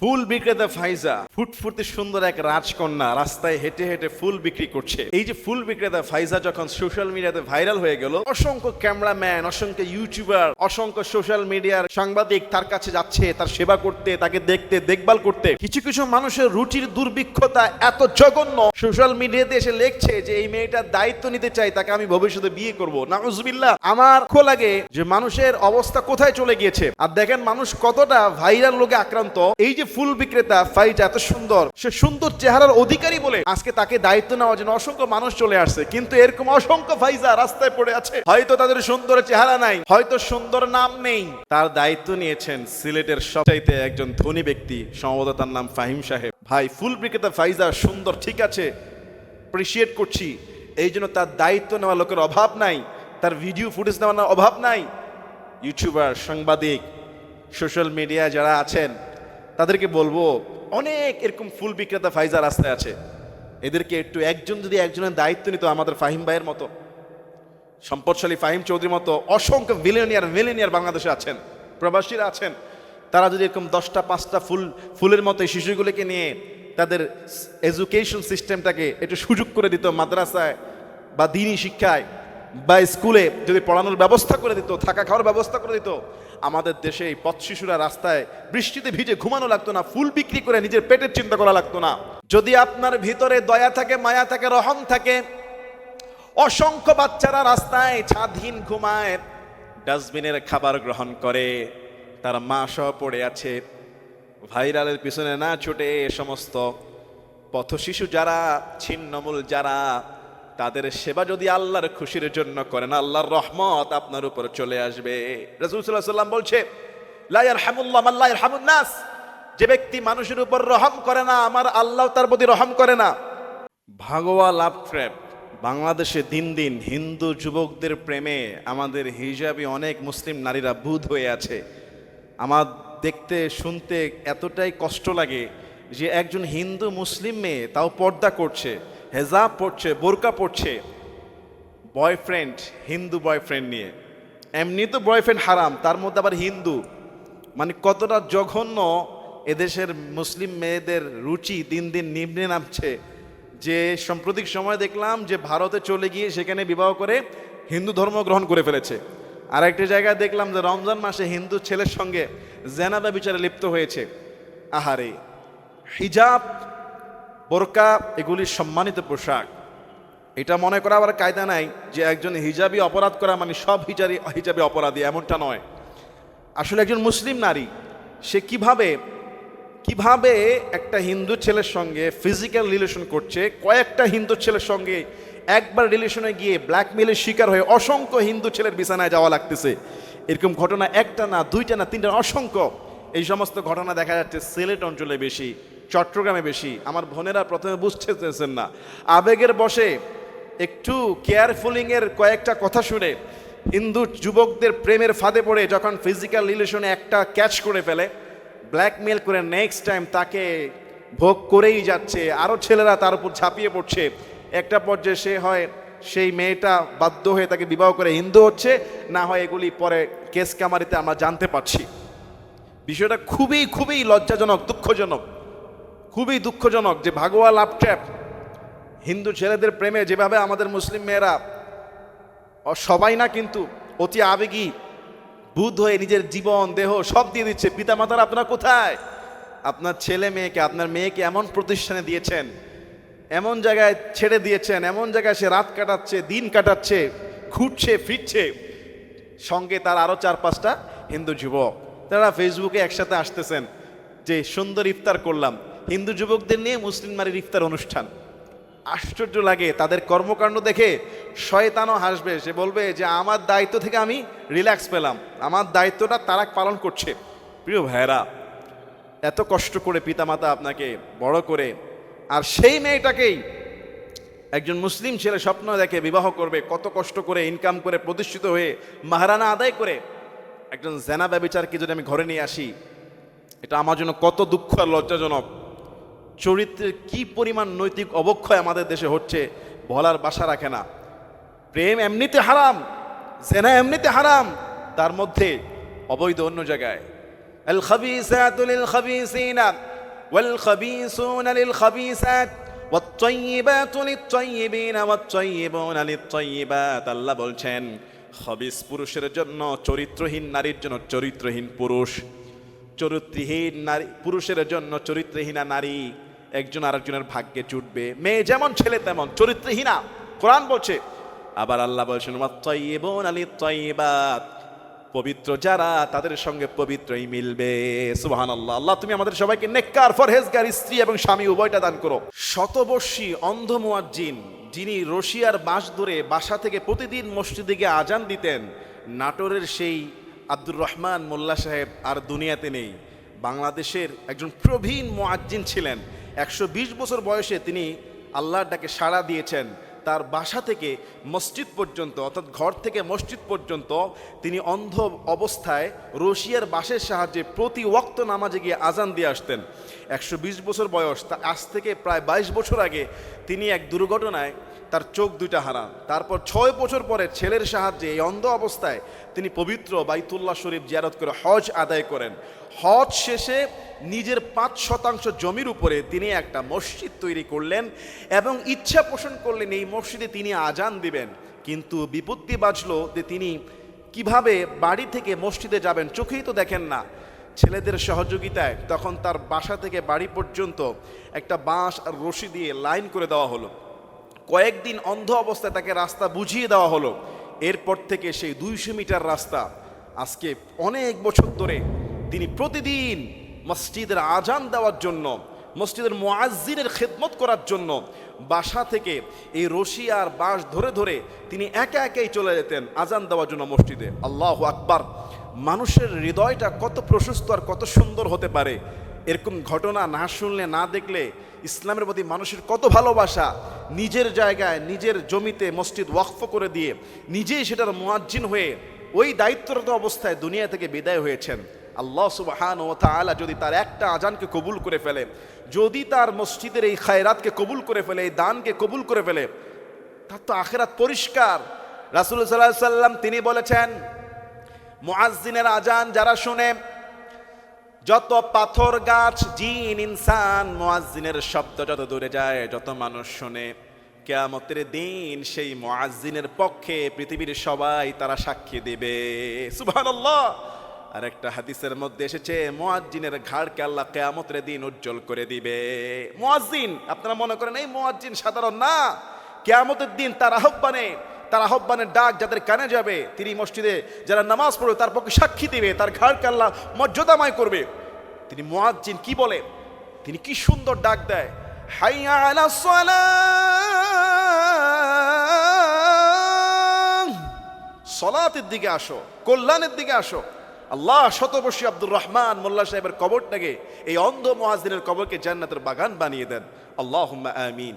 ফুল বিক্রেতা ফাইজা ফুটফুটে সুন্দর এক রাজকন্যা রাস্তায় হেঁটে হেঁটে ফুল বিক্রি করছে। এই যে ফুল বিক্রেতা ফাইজা যখন সোশ্যাল মিডিয়াতে ভাইরাল হয়ে গেল, অসংখ্য ক্যামেরাম্যান, অসংখ্য ইউটিউবার, অসংখ্য সোশ্যাল মিডিয়ার সাংবাদিক তার কাছে যাচ্ছে তার সেবা করতে, তাকে দেখতে, দেখভাল করতে। কিছু কিছু মানুষের রুচির দুর্ভিক্ষতা এত জঘন্য, সোশ্যাল মিডিয়াতে এসে লিখছে যে এই মেয়েটার দায়িত্ব নিতে চাই, তাকে আমি ভবিষ্যতে বিয়ে করব। নাউজুবিল্লাহ। আমার দুঃখ লাগে যে মানুষের অবস্থা কোথায় চলে গিয়েছে। আর দেখেন মানুষ কতটা ভাইরাল রোগে আক্রান্ত। এই যে ফুল বিক্রেতা ফাইজা এত সুন্দর, সে সুন্দর চেহারার অধিকারী বলে আজকে তাকে দায়িত্ব নেওয়ার জন্য অসংখ্য মানুষ চলে আসছে, কিন্তু এরকম অসংখ্য ফাইজা রাস্তায় পড়ে আছে। হয়তো তাদের সুন্দর চেহারা নাই, হয়তো সুন্দর নাম নেই। তার দায়িত্ব নিয়েছেন সিলেটের সবচাইতে একজন ধনী ব্যক্তি, সম্ভবত তার নাম ফাহিম সাহেব। ভাই, ফুল বিক্রেতা ফাইজা সুন্দর, ঠিক আছে, অ্যাপ্রিশিয়েট করছি, এই জন্য তার দায়িত্ব নেওয়া লোকের অভাব নাই, তার ভিডিও ফুটেজ নেওয়ার অভাব নাই। ইউটিউবার, সাংবাদিক, সোশ্যাল মিডিয়া যারা আছেন তাদেরকে বলবো, অনেক এরকম ফুল বিক্রেতা ফাইজা রাস্তায় আছে, এদেরকে একটু একজন যদি একজনের দায়িত্ব নিত, আমাদের ফাহিম ভাইয়ের মতো, সম্পদশালী ফাহিম চৌধুরীর মতো অসংখ্য মিলিয়নিয়ার বাংলাদেশে আছেন, প্রবাসীরা আছেন, তারা যদি এরকম 10টা 5টা ফুলের মতো এই শিশুগুলোকে নিয়ে তাদের এডুকেশন সিস্টেমটাকে একটু সুযোগ করে দিত, মাদ্রাসায় বা দিনী শিক্ষায় বা স্কুলে যদি পড়ানোর ব্যবস্থা করে দিত, থাকা খাওয়ার ব্যবস্থা করে দিত, আমাদের দেশে এই পথ শিশুরা রাস্তায় বৃষ্টিতে ভিজে ঘুমানো লাগতো না, ফুল বিক্রি করে নিজের পেটের চিন্তা করা লাগতো না। যদি আপনার ভিতরে দয়া থাকে, মায়া থাকে, রহম থাকে, অসংখ্য বাচ্চারা রাস্তায় ছাদহীন ঘুমায়, ডাস্টবিনের খাবার গ্রহণ করে, তার মা সহ পড়ে আছে। ভাইরালের পিছনে না ছুটে এ সমস্ত পথ শিশু যারা, ছিন্নমূল যারা, তাদের সেবা যদি আল্লাহর খুশির জন্য করেন, আল্লাহর রহমত আপনার উপর চলে আসবে। রাসূল সাল্লাল্লাহু আলাইহি ওয়াসাল্লাম বলছে, লা ইয়ারহামুল্লাহ মান লা ইয়ারহামুন নাস, যে ব্যক্তি মানুষের উপর রহম করে না, আমার আল্লাহ তার প্রতি রহম করে না। ভাগোয়া লাভ ট্র্যাপ। বাংলাদেশে দিন দিন হিন্দু যুবকদের প্রেমে আমাদের হিজাবি অনেক মুসলিম নারীরা বুঁদ হয়ে আছে। আমার দেখতে শুনতে এতটাই কষ্ট লাগে যে একজন হিন্দু মুসলিম মেয়ে, তাও পর্দা করছে, হেজাব পড়ছে, বোরকা পড়ছে, বয়ফ্রেন্ড, হিন্দু বয়ফ্রেন্ড নিয়ে। এমনি তো বয়ফ্রেন্ড হারাম, তার মধ্যে আবার হিন্দু, মানে কতটা জঘন্য। এদেশের মুসলিম মেয়েদের রুচি দিন দিন নিম্নে নামছে। যে সাম্প্রতিক সময় দেখলাম যে ভারতে চলে গিয়ে সেখানে বিবাহ করে হিন্দু ধর্ম গ্রহণ করে ফেলেছে। আর একটা জায়গায় দেখলাম যে রমজান মাসে হিন্দু ছেলের সঙ্গে জেনা ব্যভিচারে লিপ্ত হয়েছে। আহারে, হিজাব, বোরকা এগুলি সম্মানিত পোশাক। এটা মনে করা আবার কায়দা নাই যে একজন হিজাবি অপরাধ করা মানে সব হিজাবি অপরাধী, এমনটা নয়। আসলে একজন মুসলিম নারী সে কিভাবে একটা হিন্দু ছেলের সঙ্গে ফিজিক্যাল রিলেশন করছে, কয়েকটা হিন্দু ছেলের সঙ্গে একবার রিলেশনে গিয়ে ব্ল্যাকমেলের শিকার হয়ে অসংখ্য হিন্দু ছেলের বিছানায় যাওয়া লাগতেছে। এরকম ঘটনা একটা না, দুইটা না, তিনটা, অসংখ্য। এই সমস্ত ঘটনা দেখা যাচ্ছে সিলেট অঞ্চলে বেশি, চট্টগ্রামে বেশি। আমার বোনেরা প্রথমে বুঝতে চেয়েছেন না, আবেগের বশে একটু কেয়ারফুলিংয়ের কয়েকটা কথা শুনে হিন্দু যুবকদের প্রেমের ফাঁদে পড়ে যখন ফিজিক্যাল রিলেশনে একটা ক্যাচ করে ফেলে, ব্ল্যাকমেল করে নেক্সট টাইম তাকে ভোগ করেই যাচ্ছে, আরও ছেলেরা তার উপর ঝাঁপিয়ে পড়ছে। একটা পর্যায়ে সেই মেয়েটা বাধ্য হয়ে তাকে বিবাহ করে হিন্দু হচ্ছে, না হয় এগুলি পরে কেস কামারিতে আমরা জানতে পারছি। বিষয়টা খুবই লজ্জাজনক, দুঃখজনক, খুবই দুঃখজনক যে ভাগোয়া লাভ ট্র্যাপ। হিন্দু ছেলেদের প্রেমে যেভাবে আমাদের মুসলিম মেয়েরা, সবাই না কিন্তু, অতি আবেগী বুধ হয়ে নিজের জীবন দেহ সব দিয়ে দিচ্ছে। পিতামাতারা আপনারা কোথায়? আপনার ছেলে মেয়েকে, আপনার মেয়েকে এমন প্রতিষ্ঠানে দিয়েছেন, এমন জায়গায় ছেড়ে দিয়েছেন, এমন জায়গায় সে রাত কাটাচ্ছে, দিন কাটাচ্ছে, ঘুরছে ফিরছে, সঙ্গে তার আরও 4-5টা হিন্দু যুবক, তারা ফেসবুকে একসাথে আসতেছেন যে সুন্দর ইফতার করলাম। হিন্দু যুবকদের নিয়ে মুসলিম নারীর ইফতার অনুষ্ঠান। আশ্চর্য লাগে তাদের কর্মকাণ্ড দেখে। শয়তানও হাসবে, সে বলবে যে আমার দায়িত্ব থেকে আমি রিল্যাক্স পেলাম, আমার দায়িত্বটা তারা পালন করছে। প্রিয় ভাইরা, এত কষ্ট করে পিতামাতা আপনাকে বড় করে, আর সেই মেয়েটাকেই একজন মুসলিম ছেলে স্বপ্ন দেখে বিবাহ করবে, কত কষ্ট করে ইনকাম করে প্রতিষ্ঠিত হয়ে মাহারানা আদায় করে একজন জেনা ব্যভিচারকে যদি আমি ঘরে নিয়ে আসি, এটা আমার জন্য কত দুঃখ আর লজ্জাজনক। চরিত্রের কি পরিমাণ নৈতিক অবক্ষয় আমাদের দেশে হচ্ছে বলার বাসা রাখে না। প্রেম এমনিতে হারাম, জেনা এমনিতে হারাম, তার মধ্যে অবৈধ অন্য জায়গায়। আল খাবিসাতু লিল খাবিসিনা ওয়াল খাবিসুনা লিল খাবিসাত ওয়াত তাইয়িবাতু লিত তাইয়িবিনা ওয়াত তাইয়িবুনা লিত তাইয়িবাত। আল্লাহ বলছেন খাবিস পুরুষের জন্য চরিত্রহীন নারীর জন্য চরিত্রহীন পুরুষ, চরিত্রহীন নারী পুরুষের জন্য চরিত্রহীনা নারী একজন আরেকজনের ভাগ্যে জুটবে। মেয়ে যেমন ছেলে তেমন, চরিত্রহীনা কোরআন বলছে। আবার আল্লাহ বলছেন ওয়াত-তাইয়িবুনা লিত-তাইয়িবাত, পবিত্র যারা তাদের সঙ্গে পবিত্রই মিলবে। সুবহানাল্লাহ। আল্লাহ তুমি আমাদের সবাইকে নেককার পরহেজগার স্ত্রী এবং স্বামী উভয়টা দান করো। শতবর্ষী অন্ধ মুয়াজ্জিন যিনি রশিয়ার বাঁশ ধরে বাসা থেকে প্রতিদিন মসজিদে গিয়ে আজান দিতেন, নাটোরের সেই আব্দুর রহমান মোল্লা সাহেব আর দুনিয়াতে নেই। বাংলাদেশের একজন প্রবীণ মুয়াজ্জিন ছিলেন। 120 বছর বয়সে তিনি আল্লাহর ডাকে সাড়া দিয়েছেন। তার বাসা থেকে মসজিদ পর্যন্ত, অর্থাৎ ঘর থেকে মসজিদ পর্যন্ত তিনি অন্ধ অবস্থায় রশিয়ার বাঁশের সাহায্যে প্রতি ওয়াক্ত নামাজে গিয়ে আজান দিয়ে আসতেন। 120 বছর বয়স, তা আজ থেকে প্রায় 22 বছর আগে তিনি এক দুর্ঘটনায় তার চোখ দুইটা হারান। তারপর 6 বছর পরে ছেলের সাহায্যে এই অন্ধ অবস্থায় তিনি পবিত্র বাইতুল্লাহ শরীফ জিয়ারত করে হজ আদায় করেন। হজ শেষে নিজের 5% জমির উপরে তিনি একটা মসজিদ তৈরি করলেন এবং ইচ্ছা পোষণ করলেন এই মসজিদে তিনি আজান দিবেন। কিন্তু বিপত্তি বাজলো যে তিনি কিভাবে বাড়ি থেকে মসজিদে যাবেন, চোখেই তো দেখেন না। ছেলেদের সহযোগিতায় তখন তার বাসা থেকে বাড়ি পর্যন্ত একটা বাঁশ আর রশি দিয়ে লাইন করে দেওয়া হলো। কয়েকদিন অন্ধ অবস্থায় তাকে রাস্তা বুঝিয়ে দেওয়া হলো। এরপর থেকে সেই 200 মিটার রাস্তা আজকে অনেক বছর ধরে তিনি প্রতিদিন মসজিদের আজান দেওয়ার জন্য, মসজিদের মুয়াজ্জিনের খেদমত করার জন্য বাসা থেকে এই রশি আর বাঁশ ধরে ধরে তিনি একা একাই চলে যেতেন আজান দেওয়ার জন্য মসজিদে। আল্লাহু আকবার। মানুষের হৃদয়টা কত প্রশস্ত আর কত সুন্দর হতে পারে! এরকম ঘটনা না শুনলে, না দেখলে ইসলামের প্রতি মানুষের কত ভালোবাসা। নিজের জায়গায় নিজের জমিতে মসজিদ ওয়াকফ করে দিয়ে নিজেই সেটার মুয়াজ্জিন হয়ে ওই দায়িত্বরত অবস্থায় দুনিয়া থেকে বিদায় হয়েছেন। আল্লাহ সুবহানাহু ওয়া তাআলা যদি তার একটা আজানকে কবুল করে ফেলে, যদি তার মসজিদের এই খায়রাতকে কবুল করে ফেলে, এই দানকে কবুল করে ফেলে, তার তো আখিরাত পরিষ্কার। রাসূল সাল্লাল্লাহু আলাইহি সাল্লাম তিনি বলেছেন, মুয়াজ্জিনের আজান যারা শুনে, যত পাথর গাছ জিন ইনসান মুয়াজ্জিনের শব্দ যত দূরে যায়, যত মানুষ শুনে, কিয়ামতের দিন সেই মুয়াজ্জিনের পক্ষে পৃথিবীর সবাই তারা সাক্ষী দেবে। সুবহানাল্লাহ। আর একটা হাদিসের মধ্যে এসেছে মুয়াজ্জিনের ঘাড়কে আল্লাহ কিয়ামতের দিন উজ্জ্বল করে দিবে। মুয়াজ্জিন, আপনারা মনে করেন এই মুয়াজ্জিন সাধারণ না, কিয়ামতের দিন তার আহ্বানের ডাক যাদের কানে যাবে, তিনি মসজিদে যারা নামাজ পড়বে তার পক্ষে সাক্ষী দিবে, তার ঘাড়কে আল্লাহ মর্যাদাময় করবে। তিনি মুয়াজ্জিন কি বলে, তিনি কি সুন্দর ডাক দেয়, হাইয়া আলাস সালাহ, সালাতের দিকে আসো, কল্যাণের দিকে আসো। আল্লাহ শতবর্ষী আব্দুর রহমান মোল্লা সাহেবের কবরটাকে, এই অন্ধ মুয়াজ্জিনের কবরকে জান্নাতের বাগান বানিয়ে দেন। আল্লাহুম্মা আমিন।